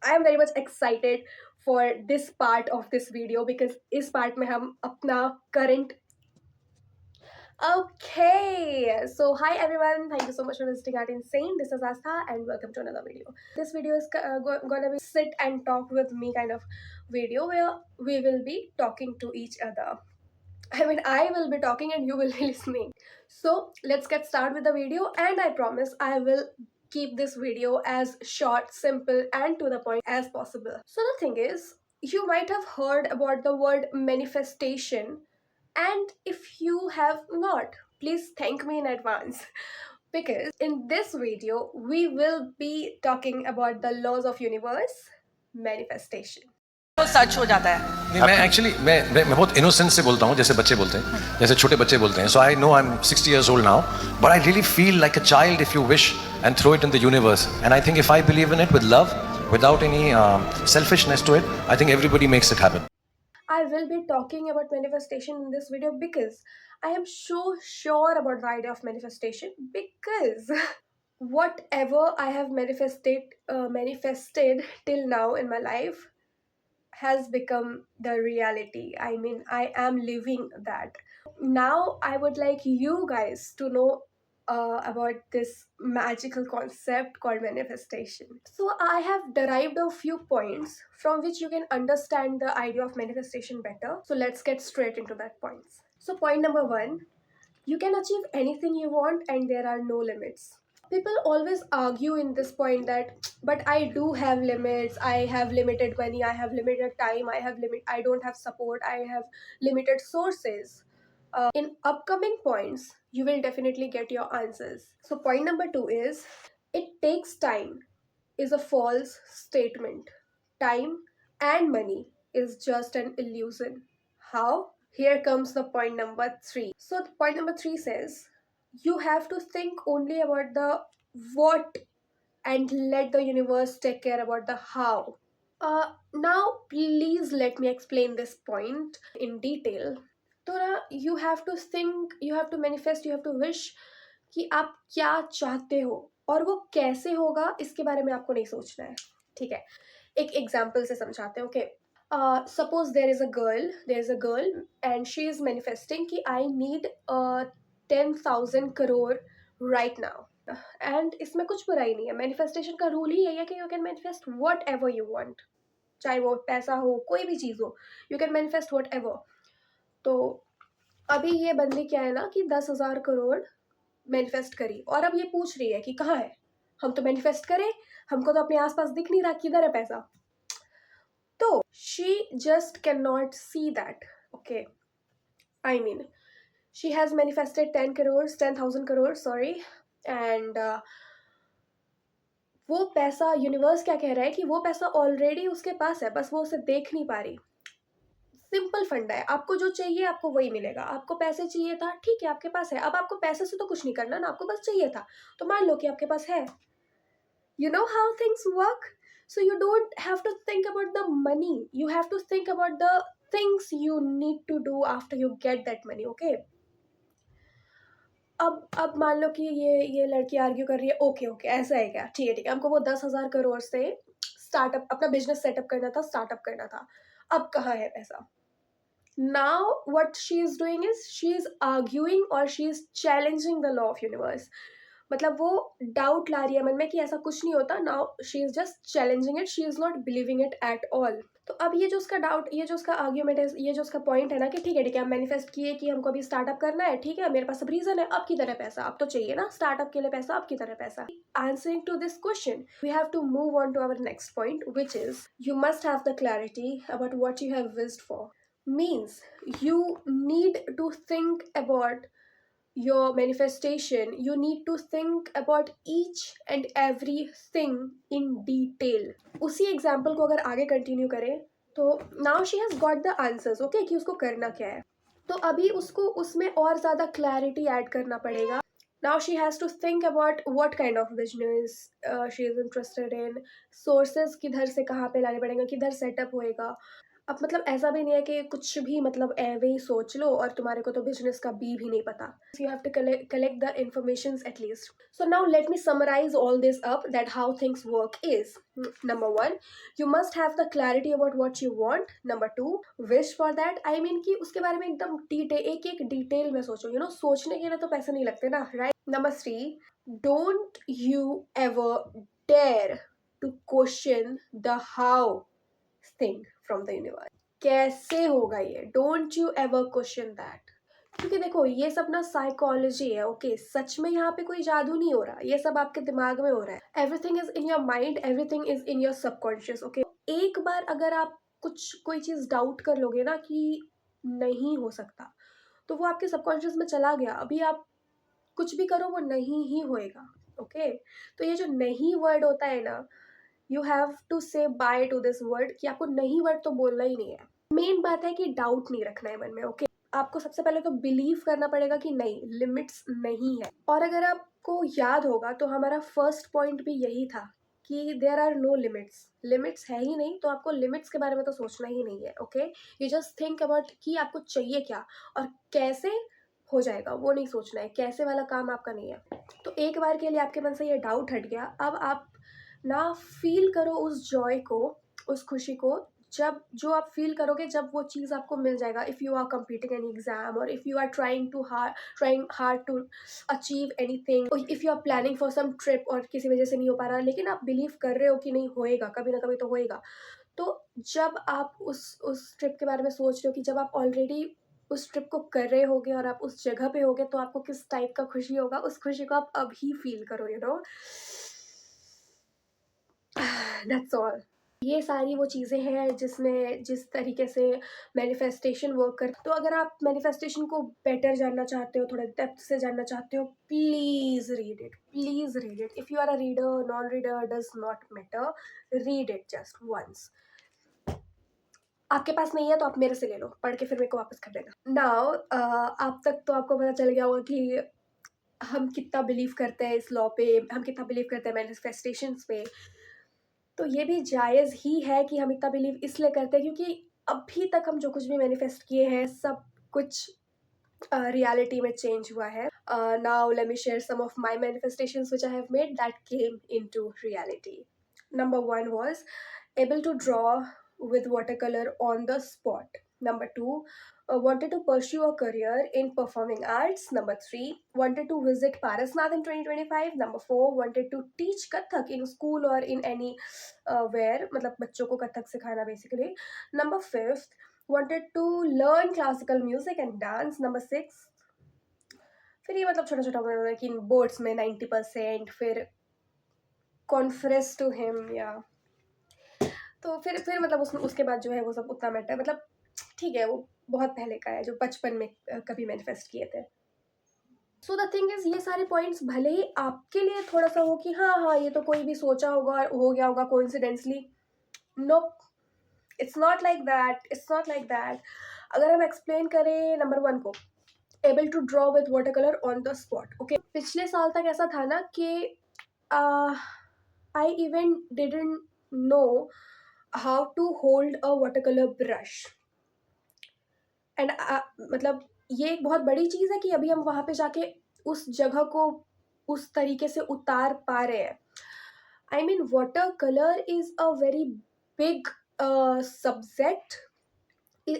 I am very much excited for this part of this video because इस part में हम अपना current. Okay, so hi everyone, thank you so much for visiting at Insane. This is Astha and welcome to another video. This video is gonna be sit and talk with me kind of video where we will be talking to each other. I mean, I will be talking and you will be listening. So let's get started with the video, and I promise I will keep this video as short, simple, and to the point as possible. So the thing is, you might have heard about the word manifestation, and if you have not, please thank me in advance. Because in this video, we will be talking about the laws of universe, manifestation. तो सच हो जाता है। नहीं, मैं actually मैं बहुत innocence से बोलता हूँ, जैसे बच्चे बोलते हैं, जैसे छोटे बच्चे बोलते हैं. So I know I am 60 years old now, but I really feel like a child if you wish and throw it in the universe. And I think if I believe in it with love, without any selfishness to it, I think everybody makes it happen. I will be talking about manifestation in this video because I am so sure about the idea of manifestation, because whatever I have manifested till now in my life has become the reality. I mean, I am living that. Now I would like you guys to know about this magical concept called manifestation. So I have derived a few points from which you can understand the idea of manifestation better. So let's get straight into that points. So point number 1, you can achieve anything you want and there are no limits. People always argue in this point that, but I do have limits, I have limited money, I have limited time, I don't have support, I have limited sources. In upcoming points, you will definitely get your answers. So point number 2 is, it takes time is a false statement. Time and money is just an illusion. How? Here comes the point number 3. So the point number 3 says, you have to think only about the what and let the universe take care about the how. Now please let me explain this point in detail. तो ना, you have to think, you have to manifest, you have to wish कि आप क्या चाहते हो और वो कैसे होगा इसके बारे में आपको नहीं सोचना है. ठीक है, एक एग्जाम्पल से समझाते हैं. Okay, suppose there is a girl and she is manifesting कि I need 10,000 crore right now. And इसमें कुछ बुराई नहीं है. मैनिफेस्टेशन का रूल ही यही है कि you can manifest whatever you want. चाहे वो पैसा हो, कोई भी चीज़ हो, you can manifest whatever. तो अभी ये बंदी क्या है ना कि 10,000 करोड़ मैनिफेस्ट करी और अब ये पूछ रही है कि कहाँ है, हम तो मैनिफेस्ट करें, हमको तो अपने आसपास दिख नहीं रहा, किधर है पैसा. तो she just can not see that. Okay, I mean she has manifested 10,000 crore, sorry. And वो पैसा, यूनिवर्स क्या कह रहा है कि वो पैसा ऑलरेडी उसके पास है, बस वो उसे देख नहीं पा रही. सिंपल फंडा है, आपको जो चाहिए आपको वही मिलेगा. आपको पैसे चाहिए था, ठीक है, आपके पास है. अब आपको पैसे से तो कुछ नहीं करना ना, आपको बस चाहिए था, तो मान लो कि आपके पास है. You know how things work? So you don't have to think about the money, you have to think about the things you need to do after you get that money. Okay, अब मान लो कि ये लड़की argue कर रही है. Okay, ऐसा है क्या, ठीक है, हमको वो 10,000 करोड़ से स्टार्टअप, अपना बिजनेस सेटअप करना था, स्टार्टअप करना था. अब कहाँ है पैसा? Now what she is doing is she is arguing or she is challenging the law of universe. मतलब वो डाउट ला रही है मन में कि ऐसा कुछ नहीं होता. Now she is just challenging it, she is not believing it at all. तो अब ये जो उसका डाउट, ये जो उसका आर्ग्यूमेंट है, ये जो उसका पॉइंट है ना कि ठीक है, हम मैनिफेस्ट किए कि हमको अभी स्टार्टअप करना है, ठीक है, मेरे पास अब रीजन है, अब किधर है पैसा, अब तो चाहिए ना स्टार्टअप के लिए पैसा, अब किधर है पैसा. Answering to this question, we have to move on to our next point, which is you must have the clarity about what you have wished for. Means you need to think about your manifestation, you need to think about each and everything in detail. उसी example को अगर आगे continue करें तो now she has got the answers. Okay, कि उसको करना क्या है. तो अभी उसको उसमें और ज़्यादा क्लैरिटी ऐड करना पड़ेगा. Now she has to think about what kind of business she is interested in, sources किधर से कहाँ पे लाने पड़ेंगे, किधर सेटअप होएगा. अब मतलब ऐसा भी नहीं है कि कुछ भी मतलब ऐवे ही सोच लो और तुम्हारे को तो बिजनेस का बी भी नहीं पता. You have to collect the informations at least. So now let me summarize all this up, that how things work is. Number one, you must have the clarity about what you want. Number two, wish for that. I mean कि उसके बारे में एकदम detail, एक एक detail में सोचो. सोचने के लिए तो पैसे नहीं लगते ना, right? Number three, don't you ever dare to question the how thing from the universe. कैसे होगा ये? Don't you ever question that. क्योंकि देखो ये सब ना साइकोलॉजी है. ओके, सच में यहाँ पे कोई जादू नहीं हो रहा, ये सब आपके दिमाग में हो रहा है. Everything is in your mind, everything is in your subconscious. Okay, एक बार अगर आप कोई चीज डाउट कर लोगे ना कि नहीं हो सकता, तो वो आपके सबकॉन्शियस में चला गया. अभी आप कुछ भी करो वो नहीं ही होएगा. ओके, तो ये जो नहीं वर्ड होता है ना, यू हैव टू से बाय टू दिस वर्ड, कि आपको नहीं वर्ड तो बोलना ही नहीं है. मेन बात है कि डाउट नहीं रखना है मन में. ओके, आपको सबसे पहले तो बिलीव करना पड़ेगा कि नहीं, लिमिट्स नहीं है. और अगर आपको याद होगा तो हमारा फर्स्ट पॉइंट भी यही था कि there are no limits. Limits है ही नहीं, तो आपको लिमिट्स के बारे में तो सोचना ही नहीं है. Okay, you just think about कि आपको चाहिए क्या और कैसे हो जाएगा, वो नहीं सोचना है. कैसे वाला काम आपका नहीं है. तो एक बार के लिए आपके मन से ये डाउट हट गया. अब आप ना फील करो उस जॉय को, उस खुशी को, जब जो आप फील करोगे जब वो चीज़ आपको मिल जाएगा. If you are completing any exam, और if you are trying hard to achieve anything, if you are planning for some trip और किसी वजह से नहीं हो पा रहा, लेकिन आप बिलीव कर रहे हो कि नहीं होएगा, कभी ना कभी तो होएगा. तो जब आप उस ट्रिप के बारे में सोच रहे हो, कि जब आप ऑलरेडी उस ट्रिप को कर रहे होगे और आप उस जगह पे होगे, तो आपको किस टाइप का खुशी होगा, उस खुशी को आप अभी फील करो. That's all. ये सारी वो चीज़ें हैं जिस तरीके से मैनिफेस्टेशन वर्क कर. तो अगर आप मैनिफेस्टेशन को बेटर जानना चाहते हो, थोड़ा डेप्थ से जानना चाहते हो, please read it. Please read it. If you are a reader, non reader, does not matter, read it just once. आपके पास नहीं है तो आप मेरे से ले लो, पढ़ के फिर मेरे को वापस कर देना. नाउ आप तक तो आपको पता चल गया होगा कि हम कितना बिलीव करते हैं इस लॉ पे, हम कितना बिलीव करते हैं मैनिफेस्टेशंस पे. तो ये भी जायज़ ही है कि हम इतना बिलीव इसलिए करते हैं क्योंकि अभी तक हम जो कुछ भी मैनिफेस्ट किए हैं, सब कुछ रियलिटी में चेंज हुआ है. Now let me share some of my manifestations which I have made that came into reality. Number one was able to draw with watercolor on the spot. Number two, wanted to pursue a career in performing arts. Number three, wanted to visit Parasnath in 2025. Number four, wanted to teach Kathak in school or in any where, मतलब बच्चों को कथक सिखाना basically. Number fifth, wanted to learn classical music and dance. Number six, फिर ये मतलब छोटा छोटा कि बोर्ड्स में 90%, फिर कॉन्फ्रेस टू हिम, या तो फिर मतलब उसके बाद जो है वो सब उतना मैटर, मतलब ठीक है, वो बहुत पहले का है, जो बचपन में कभी मैनिफेस्ट किए थे. सो द थिंग इज, ये सारे पॉइंट्स भले ही आपके लिए थोड़ा सा हो कि हाँ हाँ ये तो कोई भी सोचा होगा और हो गया होगा coincidentally. No, it's not like that. It's not like that. अगर हम एक्सप्लेन करें नंबर वन को, able to draw with water colour on the spot. Okay, पिछले साल तक ऐसा था ना कि I even didn't know how to hold a watercolor brush. And मतलब ये एक बहुत बड़ी चीज़ है कि अभी हम वहाँ पे जाके उस जगह को उस तरीके से उतार पा रहे हैं. I mean water colour is a very big subject.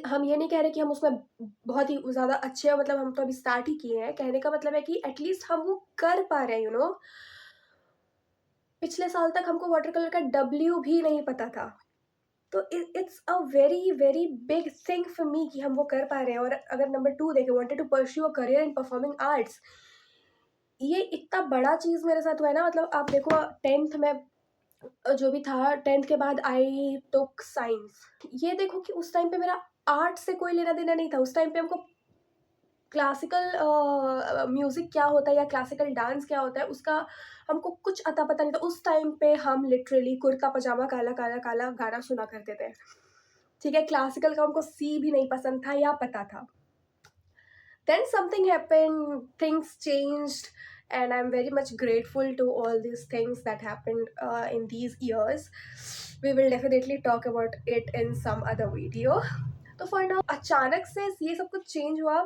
हम ये नहीं कह रहे कि हम उसमें बहुत ही ज़्यादा अच्छे हैं, मतलब हम तो अभी स्टार्ट ही किए हैं. कहने का मतलब है कि एटलीस्ट हम वो कर पा रहे हैं. पिछले साल तक हमको वाटर कलर का W भी नहीं पता था. तो it's a very very big thing for me कि हम वो कर पा रहे हैं. और अगर नंबर टू देखें, wanted to pursue a career in performing arts, ये इतना बड़ा चीज़ मेरे साथ हुआ है ना. मतलब आप देखो 10th में जो भी था, 10th के बाद आई टुक साइंस. ये देखो कि उस टाइम पे मेरा आर्ट से कोई लेना देना नहीं था. उस टाइम पे हमको क्लासिकल म्यूज़िक क्या होता है या क्लासिकल डांस क्या होता है उसका हमको कुछ अता पता नहीं था. उस टाइम पे हम लिटरली कुर्ता पजामा काला काला काला गाना सुना करते थे. ठीक है, क्लासिकल का हमको सी भी नहीं पसंद था या पता था. Then something happened, things changed and I'm very much grateful to all these things that happened in these years. We will definitely talk about it in some other video. तो for now अचानक से ये सब कुछ change हुआ,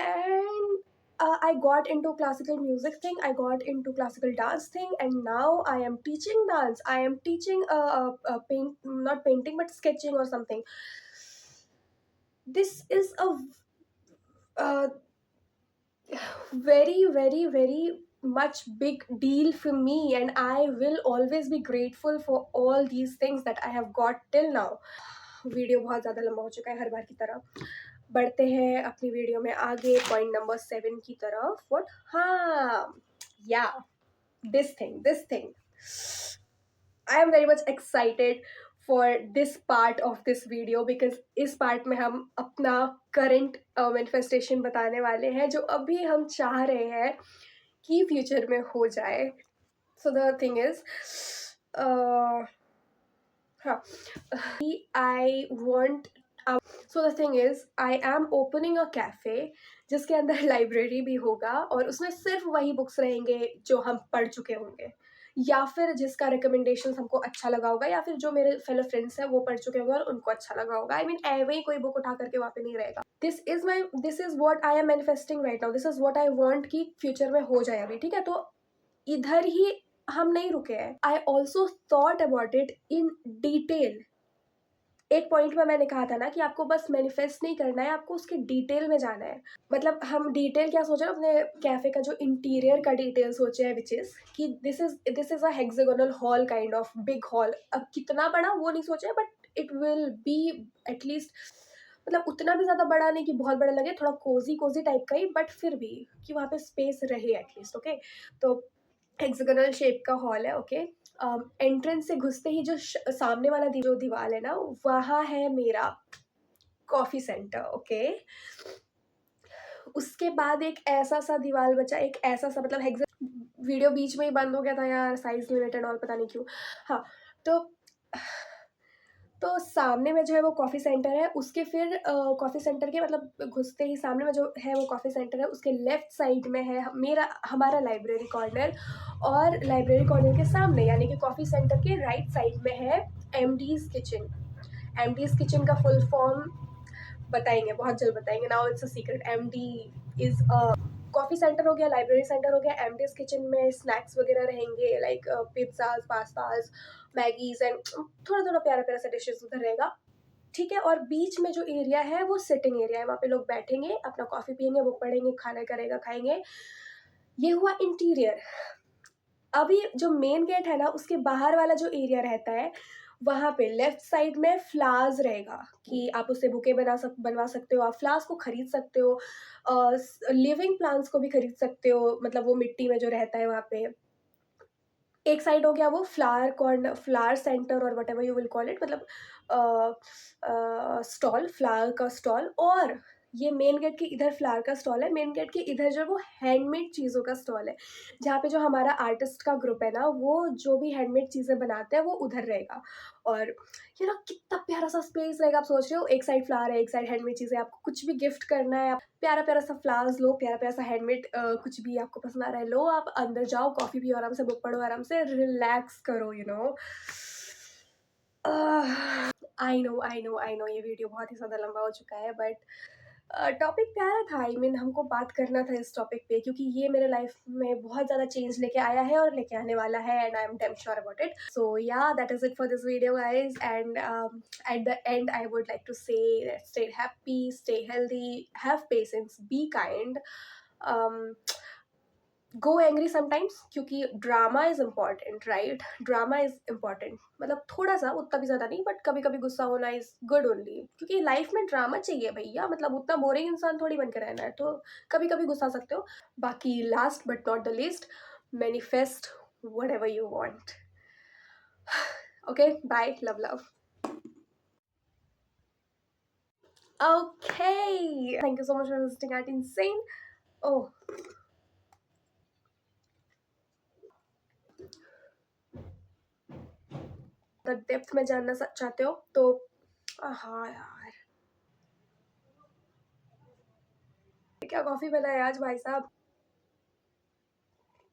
and I got into classical music thing, I got into classical dance thing, and now I am teaching dance. I am teaching not painting but sketching or something. This is a very very very much big deal for me, and I will always be grateful for all these things that I have got till now. Video बहुत ज़्यादा लंबा हो चुका है हर बार की तरह. बढ़ते हैं अपनी वीडियो में आगे पॉइंट नंबर 7 की तरफ. व्हाट? हाँ, या this thing I am very much excited for this part of this video, because इस पार्ट में हम अपना करंट मैनिफेस्टेशन बताने वाले हैं जो अभी हम चाह रहे हैं कि फ्यूचर में हो जाए. सो द थिंग इज हाँ, I want. So the thing is I am opening a cafe जिसके अंदर लाइब्रेरी भी होगा, और उसमें सिर्फ वही बुक्स रहेंगे जो हम पढ़ चुके होंगे, या फिर जिसका रिकमेंडेशन हमको अच्छा लगा होगा, या फिर जो मेरे फेलो फ्रेंड्स हैं वो पढ़ चुके होंगे और उनको अच्छा लगा होगा. आई मीन एवे ही कोई बुक उठा करके वहाँ पे नहीं रहेगा. This is what I am manifesting right now. This is what I want कि फ्यूचर में हो जाए अभी. ठीक है, तो इधर ही हम नहीं रुके हैं. I also thought about it in detail. एक पॉइंट में मैंने कहा था ना कि आपको बस मैनिफेस्ट नहीं करना है, आपको उसके डिटेल में जाना है. मतलब हम डिटेल क्या सोच रहे हैं, अपने कैफे का जो इंटीरियर का डिटेल सोचे हैं, विच इज कि this is a hexagonal hall kind of big hall. अब कितना बड़ा वो नहीं सोचे, but it will be at least, मतलब उतना भी ज़्यादा बड़ा नहीं कि बहुत बड़ा लगे, थोड़ा कोजी टाइप का ही, बट फिर भी कि वहाँ पे स्पेस रहे एटलीस्ट. ओके, तो हेक्सागोनल शेप का हॉल है. ओके, एंट्रेंस से घुसते ही जो सामने वाला जो दीवार है ना, वहाँ है मेरा कॉफ़ी सेंटर. ओके, उसके बाद एक ऐसा सा दीवार बचा, एक ऐसा सा, मतलब वीडियो बीच में ही बंद हो गया था यार, साइज लिमिटेड और पता नहीं क्यों. हाँ, तो सामने में जो है वो कॉफ़ी सेंटर है. उसके फिर कॉफ़ी सेंटर के मतलब घुसते ही सामने में जो है वो कॉफ़ी सेंटर है, उसके लेफ़्ट साइड में है हमारा लाइब्रेरी कॉर्नर, और लाइब्रेरी कॉर्नर के सामने यानी कि कॉफ़ी सेंटर के राइट साइड में है एमडीज़ किचन. एमडीज़ किचन का फुल फॉर्म बताएंगे, बहुत जल्द बताएंगे. Now it's a secret. MD is a coffee centre हो गया, लाइब्रेरी सेंटर हो गया. एमडीज़ किचन में स्नैक्स वगैरह रहेंगे, like pizzas, pastas, Maggie's and थोड़ा थोड़ा प्यारा प्यारा सा डिशेज उधर रहेगा. ठीक है, और बीच में जो एरिया है वो सिटिंग एरिया है. वहाँ पे लोग बैठेंगे, अपना कॉफ़ी पियेंगे, बुक पढ़ेंगे, खाना करेगा खाएंगे. ये हुआ इंटीरियर. अभी जो मेन गेट है ना, उसके बाहर वाला जो एरिया रहता है, वहाँ पे लेफ्ट साइड में फ्लावर्स रहेगा कि आप उससे बुके बनवा सकते हो, आप फ्लावर्स को खरीद सकते हो, लिविंग प्लांट्स को भी खरीद सकते हो, मतलब वो मिट्टी में जो रहता है वहाँ पे. एक साइड हो गया वो फ्लावर सेंटर और what ever you will call it, मतलब स्टॉल, फ्लावर का स्टॉल. और ये मेन गेट के इधर फ्लावर का स्टॉल है. मेन गेट के इधर जो वो हैंडमेड चीज़ों का स्टॉल है, जहाँ पे जो हमारा आर्टिस्ट का ग्रुप है ना, वो जो भी हैंडमेड चीज़ें बनाते हैं वो उधर रहेगा. और ये ना कितना प्यारा सा स्पेस रहेगा. आप सोच रहे हो, एक साइड फ्लावर है, एक साइड हैंडमेड चीज़ें. आपको कुछ भी गिफ्ट करना है, आप प्यारा प्यारा सा फ्लावर्स लो, प्यारा प्यारा सा हैंडमेड कुछ भी आपको पसंद आ रहा है लो, आप अंदर जाओ, कॉफ़ी पियो आराम से, बुक पढ़ो आराम से, रिलैक्स करो, यू नो. आई नो ये वीडियो बहुत ही ज़्यादा लंबा हो चुका है, बट टॉपिक प्यारा था. आई मीन हमको बात करना था इस टॉपिक पे, क्योंकि ये मेरे लाइफ में बहुत ज़्यादा चेंज लेके आया है और लेके आने वाला है, and I am damn sure about it. So yeah, that is it for this video guys, and at the end I would like to say stay happy, stay healthy, have patience, be kind, go angry sometimes, क्योंकि drama is important, right. Drama is important, मतलब थोड़ा सा, उतना भी ज़्यादा नहीं, but कभी कभी गुस्सा होना इज गुड ओनली, क्योंकि लाइफ में ड्रामा चाहिए भैया. मतलब उतना बोरिंग इंसान थोड़ी बन के रहना है, तो कभी कभी गुस्सा सकते हो. बाकी last but not the least, manifest whatever you want. Okay, bye, love. Okay, thank you so much for visiting at Insane. Oh, the depth में जानना चाहते हो तो हाँ यार, क्या कॉफ़ी बनाया आज भाई साहब.